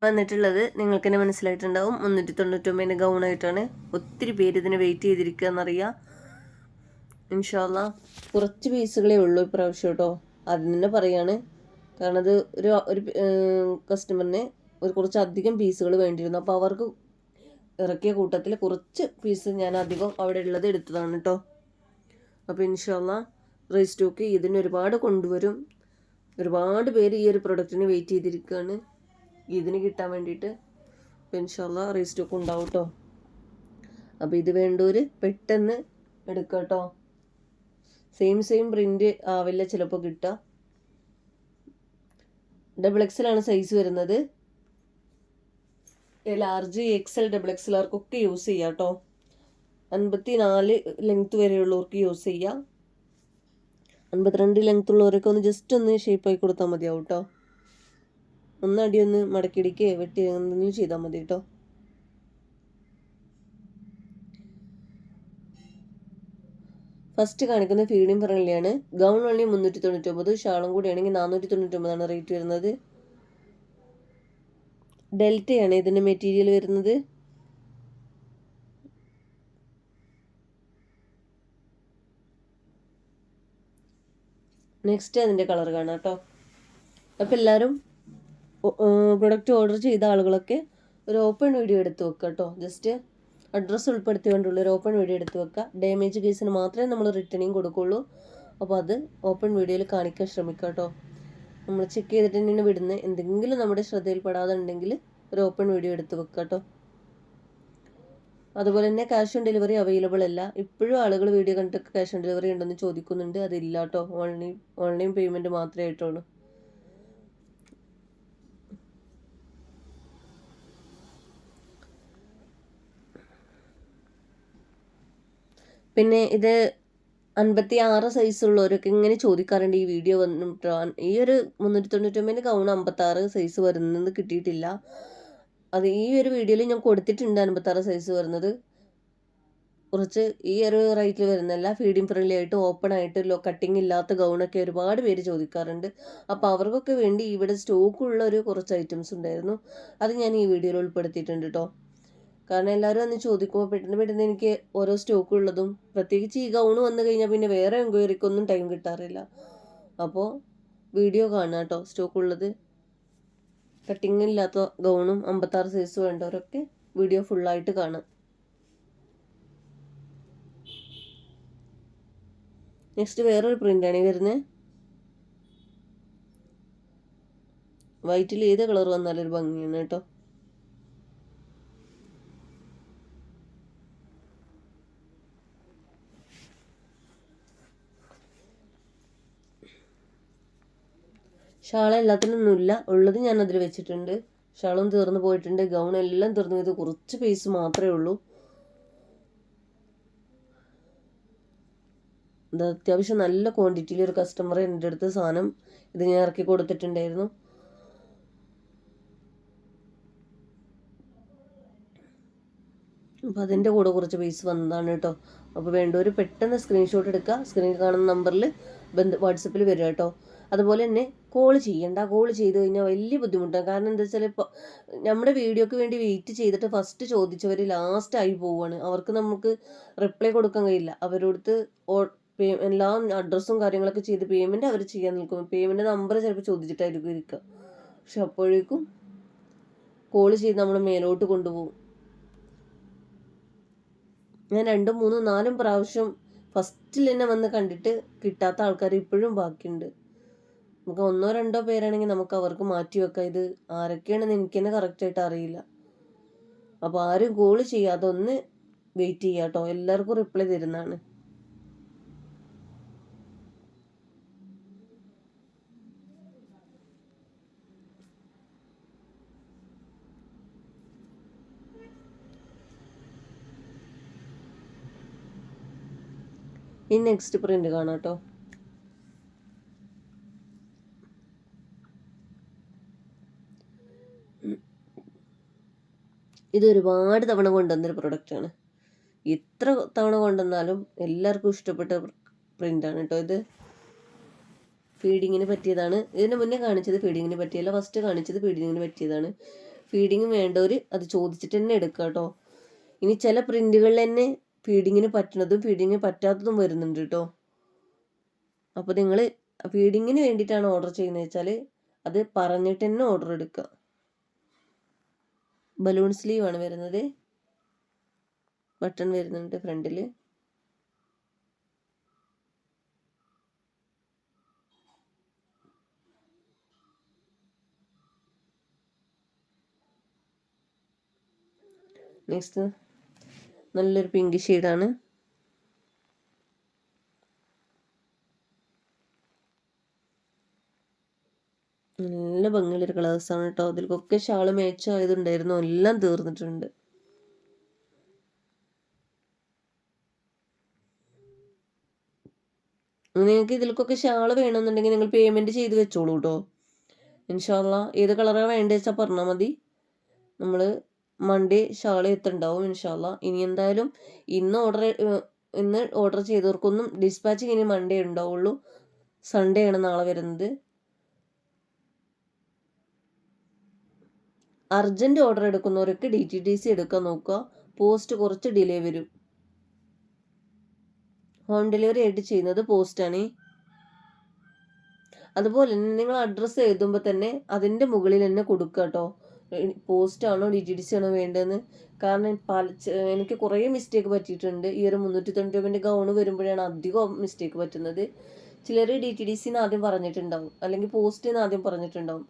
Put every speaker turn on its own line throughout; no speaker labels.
വന്നിട്ടുള്ളത് നിങ്ങൾക്ക് തന്നെ മനസ്സിലായിട്ടുണ്ടാവും 399 ഗൗണായിട്ടാണ്. ഒത്തിരി പേര് ഇതിന് വെയിറ്റ് ചെയ്തിരിക്കുക എന്നറിയാം. ഇൻഷാല്ലാ കുറച്ച് പീസുകളേ ഉള്ളൂ ഇപ്രാവശ്യം കേട്ടോ. ആദ്യം തന്നെ പറയാണ്, കാരണം അത് ഒരു കസ്റ്റമറിന് കുറച്ചധികം പീസുകൾ വേണ്ടിയിരുന്നു. അപ്പോൾ അവർക്ക് ഇറക്കിയ കൂട്ടത്തിൽ കുറച്ച് പീസ് ഞാൻ അധികം അവിടെ ഉള്ളത് എടുത്തതാണ് കേട്ടോ. അപ്പോൾ ഇൻഷാല്ലാ റീസ്റ്റോക്ക് ഇതിന് ഒരുപാട് കൊണ്ടുവരും. ഒരുപാട് പേര് ഈ ഒരു പ്രൊഡക്റ്റിന് വെയിറ്റ് ചെയ്തിരിക്കുകയാണ് ഇതിന് കിട്ടാൻ വേണ്ടിയിട്ട്. അപ്പോൾ ഇൻഷാല്ലാ റീസ്റ്റോക്ക് ഉണ്ടാവും കേട്ടോ. അപ്പോൾ ഇത് വേണ്ടവർ പെട്ടെന്ന് എടുക്കുക കേട്ടോ. സെയിം പ്രിൻ്റ് ആവില്ല ചിലപ്പോൾ കിട്ടുക. XXL സൈസ് വരുന്നത്. ലാർജ് XL XXLർക്കൊക്കെ യൂസ് ചെയ്യാം കേട്ടോ. 54 ലെങ്ത്ത് വരെയുള്ളവർക്ക് യൂസ് ചെയ്യാം. 52 ലെങ്ത്ത് ഉള്ളവരൊക്കെ ജസ്റ്റ് ഒന്ന് ഷേപ്പായി കൊടുത്താൽ മതിയാവും കേട്ടോ. ഒന്നടി മടക്കിടിക്കുക വെട്ടി എന്തെങ്കിലും ചെയ്താൽ മതി കേട്ടോ. ഫസ്റ്റ് കാണിക്കുന്ന ഫീഡിങ് ഫ്രണ്ട്ലിയാണ്. ഗൗൺ ഓൺലി 399, ഷാളും കൂടി ആണെങ്കിൽ 499 റേറ്റ് വരുന്നത്. ഡെൽറ്റയാണ് ഇതിൻ്റെ മെറ്റീരിയൽ വരുന്നത്. നെക്സ്റ്റ് അതിൻ്റെ കളർ കാണാം കേട്ടോ. അപ്പോൾ എല്ലാവരും പ്രൊഡക്റ്റ് ഓർഡർ ചെയ്ത ആളുകളൊക്കെ ഒരു ഓപ്പൺ വീഡിയോ എടുത്ത് വെക്കുക കേട്ടോ. ജസ്റ്റ് അഡ്രസ്സ് ഉൾപ്പെടുത്തിക്കൊണ്ടുള്ള ഒരു ഓപ്പൺ വീഡിയോ എടുത്ത് വെക്കുക. ഡാമേജ് കേസിന് മാത്രമേ നമ്മൾ റിട്ടേണിങ് കൊടുക്കുള്ളൂ. അപ്പോൾ അത് ഓപ്പൺ വീഡിയോയിൽ കാണിക്കാൻ ശ്രമിക്കുക കേട്ടോ. നമ്മൾ ചെക്ക് ചെയ്തിട്ട് തന്നെയാണ് വിടുന്നത്. എന്തെങ്കിലും നമ്മുടെ ശ്രദ്ധയിൽപ്പെടാതെ ഉണ്ടെങ്കിൽ ഒരു ഓപ്പൺ വീഡിയോ എടുത്ത് വെക്കുക കേട്ടോ. അതുപോലെ തന്നെ ക്യാഷ് ഓൺ ഡെലിവറി അവൈലബിൾ അല്ല. ഇപ്പോഴും ആളുകൾ വീഡിയോ കണ്ടിട്ട് ക്യാഷ് ഓൺ ഡെലിവറി ഉണ്ടെന്ന് ചോദിക്കുന്നുണ്ട്. അതില്ല കേട്ടോ. ഓൺലൈൻ പേയ്മെൻറ്റ് മാത്രമേ ആയിട്ടുള്ളൂ. പിന്നെ ഇത് 56 സൈസുള്ളവരൊക്കെ ഇങ്ങനെ ചോദിക്കാറുണ്ട് ഈ വീഡിയോ വന്നിട്ട്. ഈ ഒരു 399 ഗൗൺ 56 സൈസ് വരുന്നത് കിട്ടിയിട്ടില്ല. അത് ഈ ഒരു വീഡിയോയിൽ ഞാൻ കൊടുത്തിട്ടുണ്ട് 56 സൈസ് വരുന്നത്. കുറച്ച് ഈ ഒരു റേറ്റിൽ വരുന്നല്ല, ഫീഡിങ് ഫ്രണ്ട്ലി ആയിട്ട് ഓപ്പൺ ആയിട്ട് കട്ടിങ് ഇല്ലാത്ത ഗൗണൊക്കെ ഒരുപാട് പേര് ചോദിക്കാറുണ്ട്. അപ്പോൾ അവർക്കൊക്കെ വേണ്ടി ഇവിടെ സ്റ്റോക്കുള്ള കുറച്ച് ഐറ്റംസ് ഉണ്ടായിരുന്നു. അത് ഞാൻ ഈ വീഡിയോയിൽ ഉൾപ്പെടുത്തിയിട്ടുണ്ട് കേട്ടോ. കാരണം എല്ലാവരും അന്ന് ചോദിക്കുമ്പോൾ പെട്ടെന്ന് എനിക്ക് ഓരോ സ്റ്റോക്ക് ഉള്ളതും, പ്രത്യേകിച്ച് ഈ ഗൗണ് വന്നു കഴിഞ്ഞാൽ പിന്നെ വേറെ എൻക്വയറിക്കൊന്നും ടൈം കിട്ടാറില്ല. അപ്പോൾ വീഡിയോ കാണുക കേട്ടോ. സ്റ്റോക്ക് ഉള്ളത് കട്ടിങ് ഇല്ലാത്ത ഗൗണും 56 സൈസ് വേണ്ടവരൊക്കെ വീഡിയോ ഫുള്ളായിട്ട് കാണാം. നെക്സ്റ്റ് വേറൊരു പ്രിൻ്റാണ് വരുന്നത്. വൈറ്റിൽ ഏത് കളർ വന്നാലൊരു ഭംഗിയാണ് കേട്ടോ. ഷാള എല്ലാത്തിനൊന്നുമില്ല, ഉള്ളത് ഞാൻ അതിൽ വെച്ചിട്ടുണ്ട്. ഷാളും തീർന്നു പോയിട്ടുണ്ട്, ഗൗൺ എല്ലാം തീർന്നു പോയത്, കുറച്ച് പീസ് മാത്രമേ ഉള്ളൂ. ഇത് അത്യാവശ്യം നല്ല ക്വാണ്ടിറ്റിയിൽ ഒരു കസ്റ്റമർ എൻ്റെ അടുത്ത് സാധനം ഇത് ഞാൻ ഇറക്കി കൊടുത്തിട്ടുണ്ടായിരുന്നു. അപ്പോൾ അതിൻ്റെ കൂടെ കുറച്ച് പീസ് വന്നതാണ് കേട്ടോ. അപ്പോൾ വേണ്ടവർ പെട്ടെന്ന് സ്ക്രീൻഷോട്ട് എടുക്കുക. സ്ക്രീനിൽ കാണുന്ന നമ്പറിൽ വാട്സപ്പിൽ വരിക കേട്ടോ. അതുപോലെ തന്നെ കോൾ ചെയ്യണ്ട. കോൾ ചെയ്ത് കഴിഞ്ഞാൽ വലിയ ബുദ്ധിമുട്ടാണ്. കാരണം എന്താ വെച്ചാൽ ഇപ്പോൾ നമ്മുടെ വീഡിയോക്ക് വേണ്ടി വെയിറ്റ് ചെയ്തിട്ട് ഫസ്റ്റ് ചോദിച്ചവർ ലാസ്റ്റായി പോവുകയാണ്. അവർക്ക് നമുക്ക് റിപ്ലൈ കൊടുക്കാൻ കഴിയില്ല. അവരോടത്ത് എല്ലാം അഡ്രസ്സും കാര്യങ്ങളൊക്കെ ചെയ്ത് പേയ്മെൻറ്റ് അവർ ചെയ്യാൻ നിൽക്കും. പേയ്മെൻറ്റ് നമ്പർ ചിലപ്പോൾ ചോദിച്ചിട്ടായിരിക്കും ഇരിക്കുക. പക്ഷെ അപ്പോഴേക്കും കോൾ ചെയ്ത് നമ്മൾ മേലോട്ട് കൊണ്ടുപോകും. ഞാൻ 2, 3, 4 പ്രാവശ്യം ഫസ്റ്റിൽ തന്നെ വന്ന് കണ്ടിട്ട് കിട്ടാത്ത ആൾക്കാർ ഇപ്പോഴും ബാക്കിയുണ്ട്. നമുക്ക് 1, 2 പേരാണെങ്കിൽ നമുക്ക് അവർക്ക് മാറ്റി വെക്കാം. ഇത് ആരൊക്കെയാണെന്ന് എനിക്ക് തന്നെ കറക്റ്റായിട്ട് അറിയില്ല. അപ്പോൾ ആരും കോൾ ചെയ്യാതെ ഒന്ന് വെയിറ്റ് ചെയ്യുക കേട്ടോ. എല്ലാവർക്കും റിപ്ലൈ തരുന്നതാണ്. ഈ നെക്സ്റ്റ് പ്രിന്റ് കാണാം കേട്ടോ. ഇത് ഒരുപാട് തവണ കൊണ്ടുവന്നൊരു പ്രൊഡക്റ്റാണ്. എത്ര തവണ കൊണ്ടുവന്നാലും എല്ലാവർക്കും ഇഷ്ടപ്പെട്ട പ്രിൻ്റാണ് കേട്ടോ. ഇത് ഫീഡിങ്ങിന് പറ്റിയതാണ്. ഇതിന് മുന്നേ കാണിച്ചത് ഫീഡിങ്ങിന് പറ്റിയല്ല, ഫസ്റ്റ് കാണിച്ചത് ഫീഡിങ്ങിന് പറ്റിയതാണ്. ഫീഡിങ് വേണ്ടവർ അത് ചോദിച്ചിട്ട് തന്നെ എടുക്കുക കേട്ടോ. ഇനി ചില പ്രിന്റുകളിൽ തന്നെ ഫീഡിങ്ങിന് പറ്റുന്നതും ഫീഡിങ്ങിന് പറ്റാത്തതും വരുന്നുണ്ട് കേട്ടോ. അപ്പോൾ നിങ്ങൾ ഫീഡിങ്ങിന് വേണ്ടിയിട്ടാണ് ഓർഡർ ചെയ്യുന്നത് വെച്ചാൽ അത് പറഞ്ഞിട്ട് തന്നെ ഓർഡർ എടുക്കുക. ബലൂൺ സ്ലീവ് ആണ് വരുന്നത്, ബട്ടൺ വരുന്നുണ്ട് ഫ്രണ്ടിൽ. നെക്സ്റ്റ് നല്ലൊരു പിങ്ക് ഷെയ്ഡാണ്. നല്ല ഭംഗിയുള്ളൊരു കളേഴ്സാണ് കേട്ടോ. അതിൽക്കൊക്കെ ഷാള് മാച്ച് ആയതുണ്ടായിരുന്നു, എല്ലാം തീർന്നിട്ടുണ്ട്. നിങ്ങൾക്ക് ഇതിൽക്കൊക്കെ ഷാള് വേണമെന്നുണ്ടെങ്കിൽ നിങ്ങൾ പേയ്മെൻറ്റ് ചെയ്ത് വെച്ചോളൂ കേട്ടോ. ഇൻഷാല്ലാ ഏത് കളറാണ് വേണ്ടത് വെച്ചാൽ പറഞ്ഞാൽ മതി. നമ്മൾ മൺഡേ ഷാള് എത്തുണ്ടാവും ഇൻഷാല്ലാ. ഇനി എന്തായാലും ഇന്ന് ഓർഡർ ചെയ്തവർക്കൊന്നും ഡിസ്പാച്ചിങ് ഇനി മൺഡേ ഉണ്ടാവുള്ളൂ. സൺഡേ ആണ് നാളെ വരുന്നത്. അർജൻറ്റ് ഓർഡർ എടുക്കുന്നവരൊക്കെ DTDC എടുക്കാൻ നോക്കുക. പോസ്റ്റ് കുറച്ച് ഡിലേ വരും. ഹോം ഡെലിവറി ആയിട്ട് ചെയ്യുന്നത് പോസ്റ്റാണ്. അതുപോലെ തന്നെ നിങ്ങൾ അഡ്രസ്സ് എഴുതുമ്പോൾ തന്നെ അതിൻ്റെ മുകളിൽ തന്നെ കൊടുക്കുക കേട്ടോ. പോസ്റ്റാണോ DTDC ആണോ വേണ്ടതെന്ന്. കാരണം എനിക്ക് കുറേ മിസ്റ്റേക്ക് പറ്റിയിട്ടുണ്ട്. ഈ ഒരു 390 ഗൗണ് വരുമ്പോഴാണ് അധികം മിസ്റ്റേക്ക് പറ്റുന്നത്. ചിലർ DTDC എന്ന് ആദ്യം പറഞ്ഞിട്ടുണ്ടാവും, അല്ലെങ്കിൽ പോസ്റ്റ് എന്ന് ആദ്യം പറഞ്ഞിട്ടുണ്ടാവും,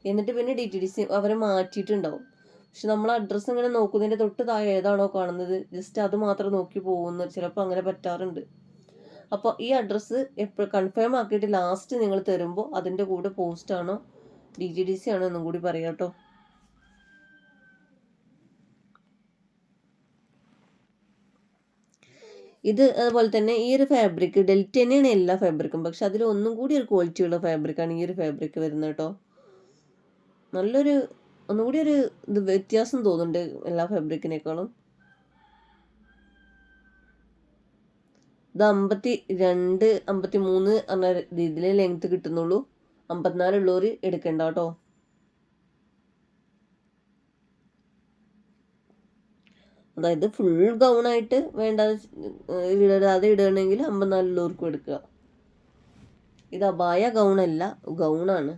എന്നിട്ട് പിന്നെ DTDC അവരെ മാറ്റിയിട്ടുണ്ടാവും. പക്ഷെ നമ്മൾ അഡ്രസ്സ് ഇങ്ങനെ നോക്കുന്നതിൻ്റെ തൊട്ട് താഴെ ഏതാണോ കാണുന്നത് ജസ്റ്റ് അത് മാത്രം നോക്കി പോകുന്നു, ചിലപ്പോൾ അങ്ങനെ പറ്റാറുണ്ട്. അപ്പോൾ ഈ അഡ്രസ്സ് എപ്പോൾ കൺഫേം ആക്കിയിട്ട് ലാസ്റ്റ് നിങ്ങൾ തരുമ്പോൾ അതിൻ്റെ കൂടെ പോസ്റ്റാണോ DTDC ആണോ എന്നും കൂടി പറയാം കേട്ടോ. ഇത് അതുപോലെ തന്നെ ഈ ഒരു ഫാബ്രിക് ഡെൽറ്റ തന്നെയാണ് എല്ലാ ഫാബ്രിക്കും, പക്ഷെ അതിൽ ഒന്നും കൂടി ഒരു ക്വാളിറ്റിയുള്ള ഫാബ്രിക്കാണ് ഈ ഒരു ഫാബ്രിക് വരുന്നത് കേട്ടോ. നല്ലൊരു ഒന്നുകൂടി ഒരു ഇത് വ്യത്യാസം തോന്നുന്നുണ്ട് എല്ലാ ഫാബ്രിക്കിനേക്കാളും. ഇത് 52, 53 എന്ന രീതിയിൽ ലെങ്ത് കിട്ടുന്നുള്ളൂ. 54 ഉള്ളവർ എടുക്കണ്ട കേട്ടോ. അതായത് ഫുൾ ഗൗണായിട്ട് ഇടാതെ ഇടുകയാണെങ്കിൽ 54 ഉള്ളവർക്കും എടുക്കുക. ഇത് അബായ ഗൗണല്ല, ഗൗണാണ്.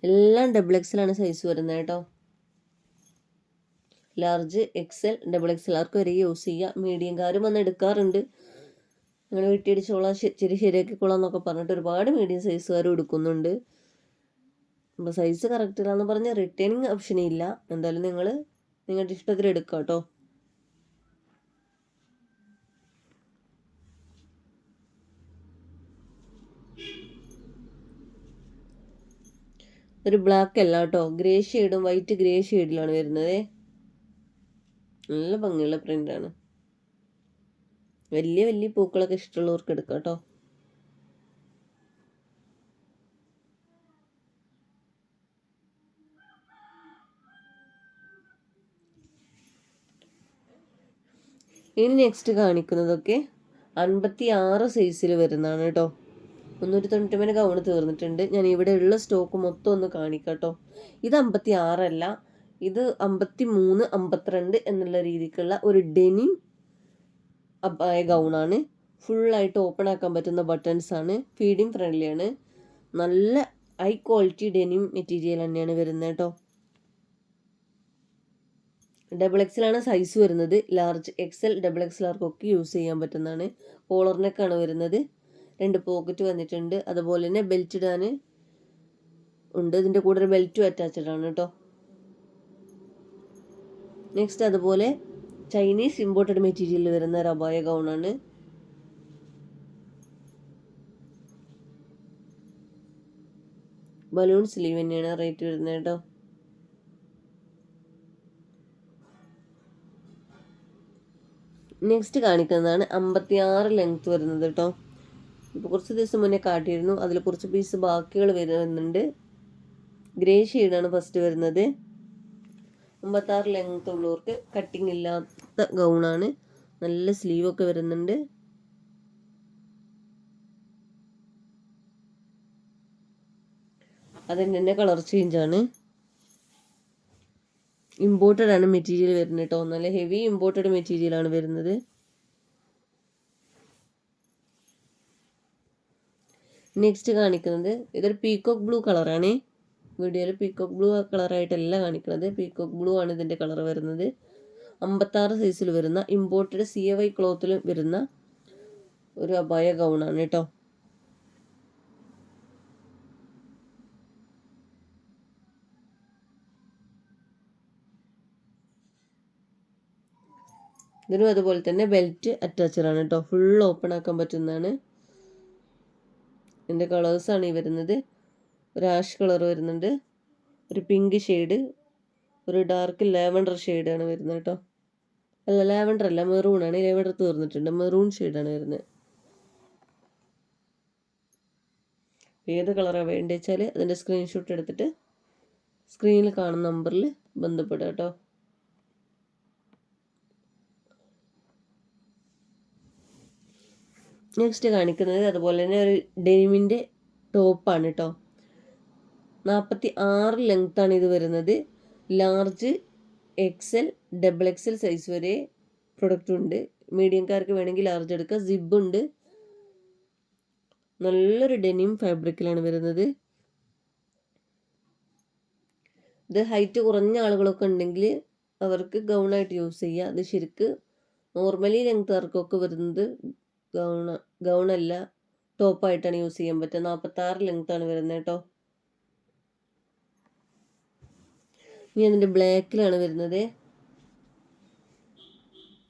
എല്ലാം XXL സൈസ് വരുന്നത് കേട്ടോ. ലാർജ്, XL, XXL ആർക്ക് വരെ യൂസ് ചെയ്യുക. മീഡിയംകാരും വന്ന് എടുക്കാറുണ്ട്. അങ്ങനെ വെട്ടിയടിച്ചോളാം, ശരിയാക്കിക്കോളാം എന്നൊക്കെ പറഞ്ഞിട്ട് ഒരുപാട് മീഡിയം സൈസുകാരും എടുക്കുന്നുണ്ട്. അപ്പോൾ സൈസ് കറക്റ്റിലാന്ന് പറഞ്ഞ് റിട്ടേണിങ് ഓപ്ഷൻ ഇല്ല. എന്തായാലും നിങ്ങൾ നിങ്ങളുടെ ഇഷ്ടത്തിൽ എടുക്കുക കേട്ടോ. ഒരു ബ്ലാക്ക് അല്ല കേട്ടോ, ഗ്രേ ഷെയ്ഡും വൈറ്റ് ഗ്രേ ഷെയ്ഡിലാണ് വരുന്നത്. നല്ല ഭംഗിയുള്ള പ്രിൻ്റാണ്. വലിയ വലിയ പൂക്കളൊക്കെ ഇഷ്ടമുള്ളവർക്ക് എടുക്കാം കേട്ടോ. ഇനി നെക്സ്റ്റ് കാണിക്കുന്നതൊക്കെ 56 സൈസിൽ വരുന്നതാണ് കേട്ടോ. 390 ഗൗണ് തീർന്നിട്ടുണ്ട്. ഞാൻ ഇവിടെ ഉള്ള സ്റ്റോക്ക് മൊത്തം ഒന്ന് കാണിക്കാം കേട്ടോ. ഇത് 56 അല്ല, ഇത് 53, 52 എന്നുള്ള രീതിക്കുള്ള ഒരു ഡെനിം ഗൗണാണ്. ഫുള്ളായിട്ട് ഓപ്പൺ ആക്കാൻ പറ്റുന്ന ബട്ടൺസ് ആണ്. ഫീഡിങ് ഫ്രണ്ട്ലിയാണ്. നല്ല ഹൈ ക്വാളിറ്റി ഡെനിം മെറ്റീരിയൽ തന്നെയാണ് വരുന്നത് കേട്ടോ. XXL ആണ് സൈസ് വരുന്നത്. ലാർജ്, XL, XXL ആർക്കൊക്കെ യൂസ് ചെയ്യാൻ പറ്റുന്നതാണ്. കോളർ നെക്കാണ് വരുന്നത്. 2 പോക്കറ്റ് വന്നിട്ടുണ്ട്. അതുപോലെ തന്നെ ബെൽറ്റ് ഇടാൻ ഉണ്ട്. ഇതിൻ്റെ കൂടെ ഒരു ബെൽറ്റും അറ്റാച്ച്ഡ് ആണ് കേട്ടോ. നെക്സ്റ്റ് അതുപോലെ ചൈനീസ് ഇമ്പോർട്ടഡ് മെറ്റീരിയൽ വരുന്ന ഒരു അബായ ഗൗണാണ്. ബലൂൺ സ്ലീവ് തന്നെയാണ് റേറ്റ് വരുന്നത് കേട്ടോ. നെക്സ്റ്റ് കാണിക്കുന്നതാണ് 56 ലെങ്ത് വരുന്നത് കേട്ടോ. ഇപ്പോൾ കുറച്ച് ദിവസം മുന്നേ കാട്ടിയിരുന്നു. അതിൽ കുറച്ച് പീസ് ബാക്കികൾ വരുന്നുണ്ട്. ഗ്രേ ഷെയ്ഡാണ് ഫസ്റ്റ് വരുന്നത്. 56 ലെങ്ത് ഉള്ളവർക്ക് കട്ടിങ് ഇല്ലാത്ത ഗൗണാണ്. നല്ല സ്ലീവൊക്കെ വരുന്നുണ്ട്. അതിൻ്റെ തന്നെ കളർ ചേഞ്ചാണ്. ഇമ്പോർട്ടഡ് ആണ് മെറ്റീരിയൽ വരുന്നത് കേട്ടോ. നല്ല ഹെവി ഇമ്പോർട്ടഡ് മെറ്റീരിയലാണ് വരുന്നത്. നെക്സ്റ്റ് കാണിക്കുന്നത് ഇതൊരു പീകോക്ക് ബ്ലൂ കളറാണ്. വീഡിയോയിൽ പീകോക്ക് ബ്ലൂ കളറായിട്ടല്ല കാണിക്കുന്നത്. പീകോക്ക് ബ്ലൂ ആണ് ഇതിൻ്റെ കളർ വരുന്നത്. 56 സൈസിൽ വരുന്ന ഇമ്പോർട്ടഡ് CY ക്ലോത്തിൽ വരുന്ന ഒരു അബായ ഗൗണാണ് കേട്ടോ. ഇതിനും അതുപോലെ തന്നെ ബെൽറ്റ് അറ്റാച്ചറാണ് കേട്ടോ. ഫുൾ ഓപ്പൺ ആക്കാൻ പറ്റുന്നതാണ്. ഇതിൻ്റെ കളേഴ്സാണ് ഈ വരുന്നത്. ഒരു ആഷ് കളർ വരുന്നുണ്ട്, ഒരു പിങ്ക് ഷെയ്ഡ്, ഒരു ഡാർക്ക് ലാവൻഡർ ഷെയ്ഡാണ് വരുന്നത് കേട്ടോ. അല്ല, ലാവൻഡർ അല്ല, മെറൂണാണ്. ലാവൻഡർ തീർന്നിട്ടുണ്ട്. മെറൂൺ ഷെയ്ഡാണ് വരുന്നത്. ഏത് കളറാണ് വേണ്ടത് വെച്ചാൽ അതിൻ്റെ സ്ക്രീൻഷോട്ട് എടുത്തിട്ട് സ്ക്രീനിൽ കാണുന്ന നമ്പറിൽ ബന്ധപ്പെടുക കേട്ടോ. നെക്സ്റ്റ് കാണിക്കുന്നത് അതുപോലെ തന്നെ ഒരു ഡെനിമിൻ്റെ ടോപ്പാണ് കേട്ടോ. 46 ലെങ്ത്താണ് ഇത് വരുന്നത്. ലാർജ്, XL, XXL സൈസ് വരെ പ്രൊഡക്റ്റ് ഉണ്ട്. മീഡിയംകാർക്ക് വേണമെങ്കിൽ ലാർജ് എടുക്കുക. സിബ് ഉണ്ട്. നല്ലൊരു ഡെനിം ഫാബ്രിക്കിലാണ് വരുന്നത്. ഇത് ഹൈറ്റ് കുറഞ്ഞ ആളുകളൊക്കെ ഉണ്ടെങ്കിൽ അവർക്ക് ഗൗണായിട്ട് യൂസ് ചെയ്യുക. അത് ശരിക്ക് നോർമലി ലെങ്ത്തുകാർക്കൊക്കെ വരുന്നത് ഗൗണല്ല, ടോപ്പായിട്ടാണ് യൂസ് ചെയ്യാൻ പറ്റുക. 46 ലെങ്ത്താണ് വരുന്നത് കേട്ടോ. ഇനി അതിൻ്റെ ബ്ലാക്കിലാണ് വരുന്നത്.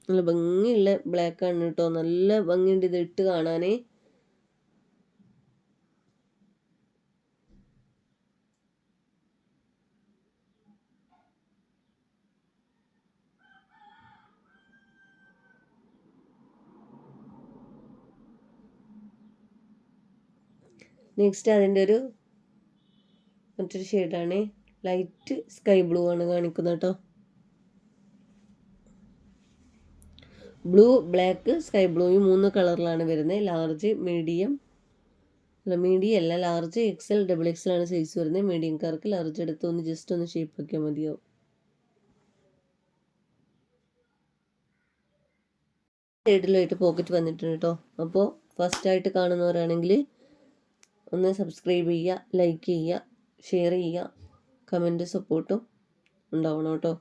നല്ല ഭംഗിയുള്ള ബ്ലാക്കാണ് കേട്ടോ. നല്ല ഭംഗിയുണ്ട് ഇത് ഇട്ട് കാണാൻ. നെക്സ്റ്റ് അതിൻ്റെ മറ്റൊരു ഷെയ്ഡാണ്. ലൈറ്റ് സ്കൈ ബ്ലൂ ആണ് കാണിക്കുന്നത് കേട്ടോ. ബ്ലൂ, ബ്ലാക്ക്, സ്കൈ ബ്ലൂ ഈ 3 കളറിലാണ് വരുന്നത്. ലാർജ്, മീഡിയം അല്ല, ലാർജ്, XL, XXL ആണ് സൈസ് വരുന്നത്. മീഡിയംകാർക്ക് ലാർജ് എടുത്ത് ജസ്റ്റ് ഒന്ന് ഷേപ്പ് ആക്കിയാൽ മതിയാവും. സൈഡിലായിട്ട് പോക്കറ്റ് വന്നിട്ടുണ്ട് കേട്ടോ. അപ്പോൾ ഫസ്റ്റായിട്ട് കാണുന്നവരാണെങ്കിൽ ഒന്ന് സബ്സ്ക്രൈബ് ചെയ്യുക, ലൈക്ക് ചെയ്യുക, ഷെയർ ചെയ്യുക, കമൻറ്റ് സപ്പോർട്ടും ഉണ്ടാവണം കേട്ടോ.